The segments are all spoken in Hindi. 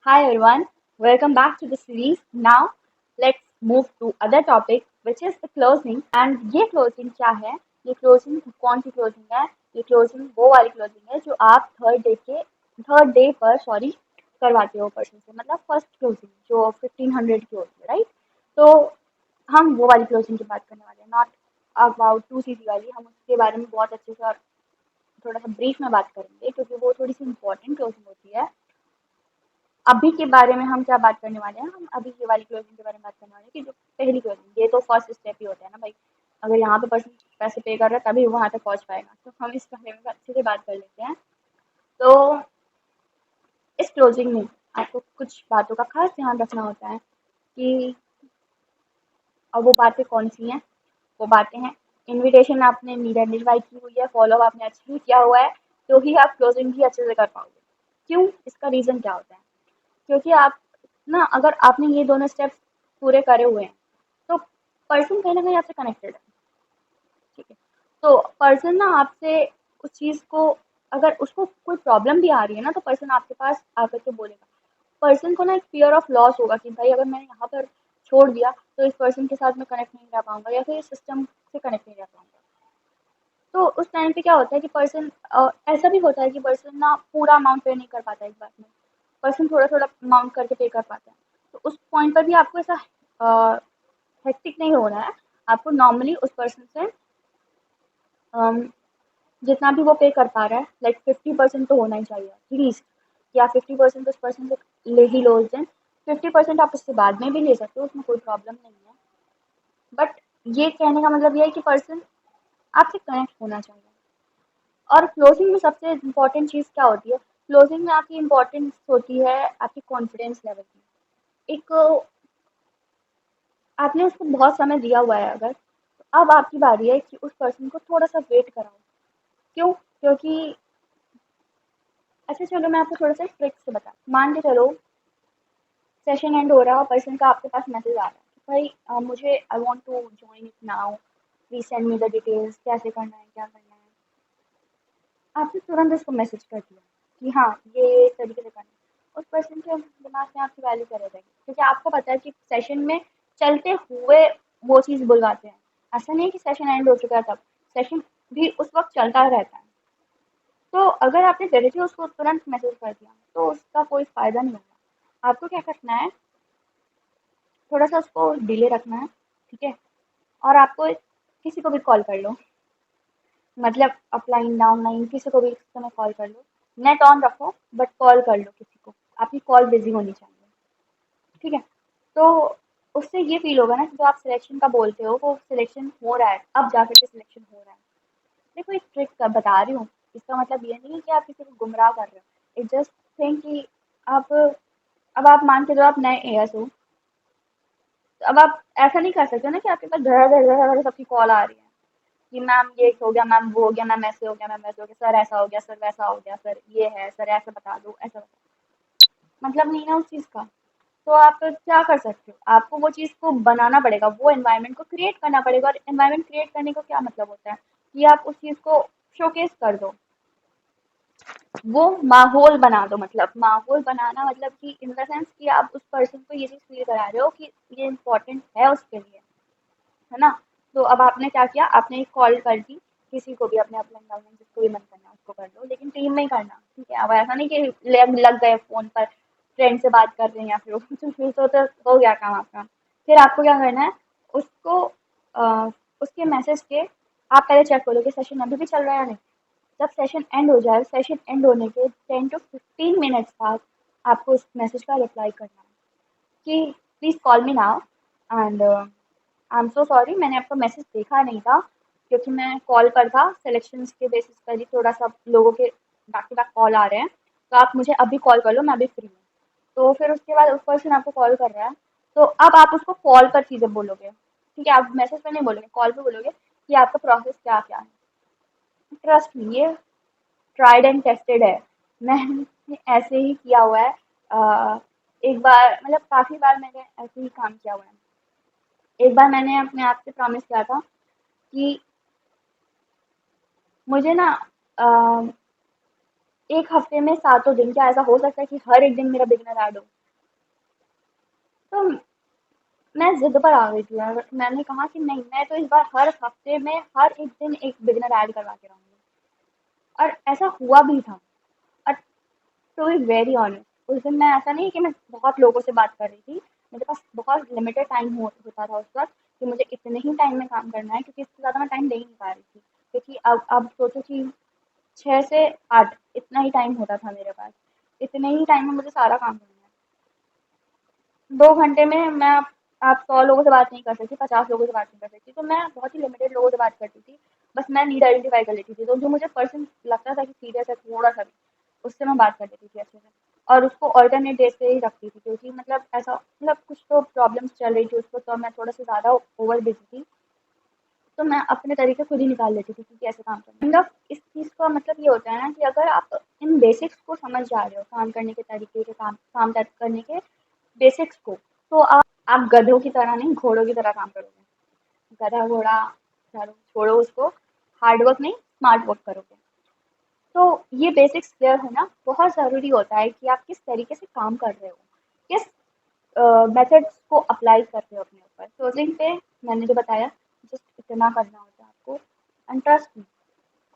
Hi everyone, welcome back to the series. Now let's move to other topic which is the closing and ये closing क्या है? ये closing कौन सी closing है? ये closing वो वाली closing है जो आप थर्ड डे पर सॉरी करवाते हो पर्सन से मतलब फर्स्ट closing जो 1500 की होती है राइट? तो हम वो वाली closing की बात करने वाले हैं नॉट अबाउट 2CC वाली हम उसके बारे में बहुत अच्छे से और थोड़ा सा ब्रीफ में बात करेंगे क्योंकि वो थोड़ी सी इंपॉर्टेंट क्लोजिंग होती है अभी के बारे में हम क्या बात करने वाले हैं हम अभी ये वाली क्लोजिंग के बारे में बात करने वाले हैं कि जो पहली क्लोजिंग ये तो फर्स्ट स्टेप ही होता है ना भाई अगर यहाँ पे पर्सन पैसे पे कर रहा है तभी वहां तक पहुंच पाएगा तो हम इस बारे में अच्छे से बात कर लेते हैं तो इस क्लोजिंग में आपको कुछ बातों का खास ध्यान रखना होता है कि अब वो बातें कौन सी हैं वो बातें हैं इनविटेशन आपने मीडिया इनवाइट की हुई है फॉलो आपने अच्छे से किया हुआ है तो ही आप क्लोजिंग भी अच्छे से कर पाओगे क्यों इसका रीजन क्या होता है क्योंकि आप ना अगर आपने ये दोनों स्टेप्स पूरे करे हुए हैं तो पर्सन कहीं ना कहीं आपसे कनेक्टेड है ठीक है तो पर्सन ना आपसे उस चीज़ को अगर उसको कोई प्रॉब्लम भी आ रही है ना तो पर्सन आपके पास आकर के बोलेगा पर्सन को ना एक फियर ऑफ लॉस होगा कि भाई अगर मैंने यहाँ पर छोड़ दिया तो इस पर्सन के साथ मैं कनेक्ट नहीं रह पाऊंगा या फिर इस सिस्टम से कनेक्ट नहीं रह पाऊंगा तो उस टाइम पे क्या होता है कि पर्सन ऐसा भी होता है कि पर्सन ना पूरा अमाउंट पे नहीं कर पाता एक बार में पर्सन थोड़ा थोड़ा अमाउंट करके पे कर पाता है तो उस पॉइंट पर भी आपको ऐसा हेक्टिक नहीं हो रहा है आपको नॉर्मली उस पर्सन से अम, जितना भी वो पे कर पा रहा है लाइक 50% तो होना ही चाहिए एटलीस्ट या 50% उस पर्सन से ले ही लो उस दिन 50% आप उससे बाद में भी ले सकते हो उसमें कोई प्रॉब्लम नहीं है बट ये कहने का मतलब ये है कि पर्सन आपसे कनेक्ट होना चाहिए और क्लोजिंग में सबसे इम्पोर्टेंट चीज़ क्या होती है क्लोजिंग में आपकी इम्पोर्टेंस होती है आपकी कॉन्फिडेंस लेवल की एक आपने उसको बहुत समय दिया हुआ है अगर तो अब आपकी बारी है कि उस पर्सन को थोड़ा सा वेट कराओ क्यों क्योंकि अच्छा चलो मैं आपको थोड़ा सा ट्रिक से बता मान के चलो सेशन एंड हो रहा है और पर्सन का आपके पास मैसेज आ रहा है कि भाई मुझे I want to join it now please send me the details कैसे करना है क्या करना है आपने तुरंत उसको मैसेज कर दिया कि हाँ ये इस तरीके से करना है उस पर्सन के दिमाग में आपकी वैल्यू करे रहेगी क्योंकि आपको पता है कि सेशन में चलते हुए वो चीज़ बुलवाते हैं ऐसा नहीं है कि सेशन एंड हो चुका है तब सेशन भी उस वक्त चलता रहता है तो अगर आपने डायरेक्टली उसको तुरंत मैसेज कर दिया तो उसका कोई फ़ायदा नहीं होगा आपको क्या करना है थोड़ा सा उसको डिले रखना है ठीक है और आपको किसी को भी कॉल कर लो मतलब अपलाइन डाउनलाइन किसी को भी इस समय कॉल कर लो नेट ऑन रखो बट कॉल कर लो किसी को आपकी कॉल बिजी होनी चाहिए ठीक है तो उससे ये फील होगा ना कि जो आप सिलेक्शन का बोलते हो वो सिलेक्शन हो रहा है अब जाकर के सिलेक्शन हो रहा है देखो एक ट्रिक बता रही हूँ इसका मतलब ये नहीं है कि आप किसी को गुमराह कर रहे हो इट जस्ट थिंक कि आप अब आप मान के जो आप नए एएस हो तो अब आप ऐसा नहीं कर सकते ना कि आपके पास धड़ धड़ धड़ धड़ सबकी कॉल आ रही है कि मैम ये हो गया मैम वो हो गया मैम ऐसे हो गया मैम वैसे हो गया सर ऐसा हो गया सर वैसा हो गया सर ये है सर ऐसा बता दो ऐसा बता मतलब नहीं ना उस चीज़ का तो आप क्या कर सकते हो आपको वो चीज़ को बनाना पड़ेगा वो एनवायरनमेंट को क्रिएट करना पड़ेगा और एनवायरनमेंट क्रिएट करने का क्या मतलब होता है कि आप उस चीज़ को शोकेस कर दो वो माहौल बना दो मतलब माहौल बनाना मतलब कि इन द सेंस कि आप उस पर्सन को ये चीज़ फील करा रहे हो कि ये इम्पोर्टेंट है उसके लिए है ना तो अब आपने क्या किया आपने एक कॉल कर दी किसी को भी अपने अपने एनवायरनमेंट जिसको भी मन करना है उसको कर लो लेकिन टीम में ही करना ठीक है अब ऐसा नहीं कि लग गए फोन पर फ्रेंड से बात कर रहे हैं या फिर तो फिर तो हो गया काम आपका फिर आपको क्या करना है उसको उसके मैसेज के आप पहले चेक करो कि सेशन अभी भी चल रहा है या नहीं जब सेशन एंड हो जाए सेशन एंड होने के 10 to 15 मिनट्स बाद आपको उस मैसेज का रिप्लाई करना है कि please call me now and I am so sorry मैंने आपका मैसेज देखा नहीं था क्योंकि मैं कॉल पर था सिलेक्शंस के बेसिस पर ही थोड़ा सा लोगों के बैक टू बैक कॉल आ रहे हैं तो आप मुझे अभी कॉल कर लो मैं अभी फ्री हूँ तो फिर उसके बाद उस पर्सन आपको कॉल कर रहा है तो अब आप उसको कॉल पर चीज़ें बोलोगे ठीक है आप मैसेज पर नहीं बोलोगे कॉल पर बोलोगे कि आपका प्रोसेस क्या क्या है ट्रस्ट मी ये ट्राइड एंड टेस्टेड है मैंने ऐसे ही किया हुआ है एक बार मतलब काफ़ी बार मैंने ऐसे ही काम किया हुआ है एक बार मैंने अपने आप से प्रॉमिस किया था कि मुझे ना एक हफ्ते में 7 दिन, क्या ऐसा हो सकता है कि हर एक दिन मेरा बिगनर ऐड हो? तो मैं ज़िद पर आ गई थी यार, मैंने कहा कि नहीं, मैं तो इस बार हर हफ्ते में हर एक दिन एक बिगनर ऐड करवा के रहूँगी। और ऐसा हुआ भी था। और टू बी वेरी ऑनेस्ट, उस दिन मैं, ऐसा नहीं कि मैं बहुत लोगों से बात कर रही थी, मेरे पास बहुत लिमिटेड टाइम होता था उस वक्त कि मुझे इतने ही टाइम में काम करना है, क्योंकि इससे ज़्यादा मैं टाइम दे ही नहीं पा रही थी। क्योंकि अब सोचो कि 6 से 8 इतना ही टाइम होता था मेरे पास। इतने ही टाइम में मुझे सारा काम करना है। 2 घंटे में मैं आप 100 लोगों से बात नहीं कर सकती, 50 लोगों से बात नहीं कर सकती, तो मैं बहुत ही लिमिटेड लोगों से बात करती थी। बस मैं नीड आइडेंटिफाई कर लेती थी, तो जो मुझे पर्सन लगता था कि सीरियस है थोड़ा सा भी, उससे मैं बात कर लेती थी अच्छे से। और उसको ऑल्टरनेट डेज पे ही रखती थी, क्योंकि मतलब ऐसा, मतलब कुछ तो प्रॉब्लम्स चल रही थी उसको, तो मैं थोड़ा सा ज़्यादा ओवर बिजी थी। तो मैं अपने तरीके खुद ही निकाल लेती थी कि कैसे काम करना है। मतलब इस चीज़ का मतलब ये होता है ना कि अगर आप इन बेसिक्स को समझ जा रहे हो, काम करने के तरीके के, काम करने के बेसिक्स को, तो आप गधों की तरह नहीं, घोड़ों की तरह काम करोगे। गधा घोड़ा चलो छोड़ो उसको, हार्ड वर्क नहीं, स्मार्ट वर्क करोगे। तो ये बेसिक्स क्लियर होना बहुत ज़रूरी होता है कि आप किस तरीके से काम कर रहे हो, किस मेथड्स को अप्लाई कर रहे हो अपने ऊपर। क्लोजिंग पे मैंने जो बताया, जस्ट इतना करना होता है आपको, एंड ट्रस्ट मी,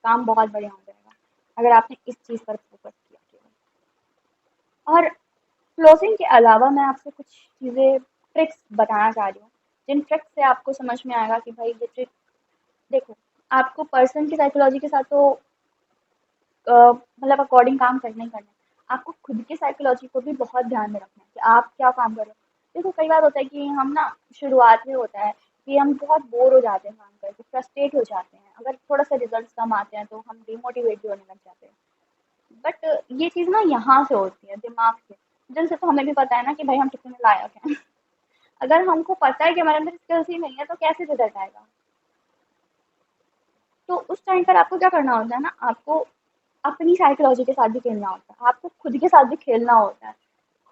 काम बहुत बढ़िया हो जाएगा अगर आपने इस चीज़ पर फोकस किया केवल। और क्लोजिंग के अलावा मैं आपसे कुछ चीज़ें, ट्रिक्स बताना चाह रही हूँ, जिन ट्रिक्स से आपको समझ में आएगा कि भाई ये ट्रिक, देखो, आपको पर्सन की साइकोलॉजी के साथ तो मतलब अकॉर्डिंग काम करना ही करना है। आपको खुद की साइकोलॉजी को भी बहुत ध्यान में रखना है कि आप क्या काम कर रहे हो। देखो, कई बार होता है कि हम ना, शुरुआत में होता है कि हम बहुत बोर हो जाते हैं काम करके, फ्रस्ट्रेट हो जाते हैं, अगर थोड़ा सा रिजल्ट कम आते हैं तो हम डिमोटिवेट भी होने लग जाते हैं। बट ये चीज़ ना यहाँ से होती है, दिमाग से। दिल से तो हमें भी पता है ना कि भाई हम कितने लायक हैं। अगर हमको पता है कि हमारे अंदर स्किल्स ही नहीं है, तो कैसे रिजल्ट आएगा? तो उस टाइम पर आपको क्या करना होता है ना, आपको अपनी साइकोलॉजी के साथ भी खेलना होता है, आपको खुद के साथ भी खेलना होता है,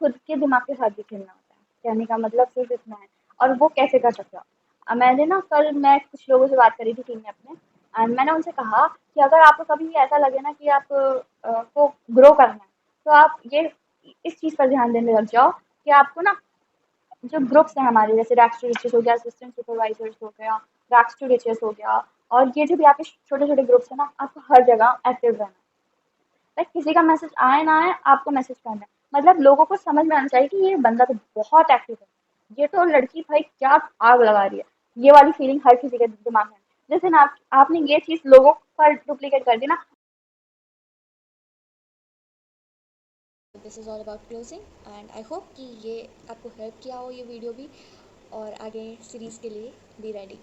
खुद के दिमाग के साथ भी खेलना होता है। कहने का मतलब सिर्फ इतना है। और वो कैसे कर सकते हो? मैंने ना, कल मैं कुछ लोगों से बात करी थी टीम में अपने, एंड मैंने उनसे कहा कि अगर आपको कभी ऐसा लगे ना कि आप को ग्रो करना है, तो आप ये इस चीज़ पर ध्यान देने लग जाओ कि आपको ना, जो ग्रुप्स हैं हमारे, जैसे रैक्स टू रिचेस हो गया, असिस्टेंट सुपरवाइजर्स हो गया, रैक्स टू रिचेस हो गया, और ये जो भी आपके छोटे छोटे ग्रुप्स हैं ना, आपको हर जगह एक्टिव रहना है। लाइक किसी का मैसेज आए ना आए, आपको मैसेज करना है। मतलब लोगों को समझ में आना चाहिए कि ये बंदा तो बहुत एक्टिव है, ये तो लड़की भाई क्या आग लगा रही है। ये वाली फीलिंग हर किसी के दिमाग में है। जिस दिन आपने ये चीज़ लोगों पर डुप्लीकेट कर दी ना। This is all about closing and I hope कि ये आपको हेल्प किया हो ये वीडियो भी, और आगे सीरीज़ के लिए बी रेडी।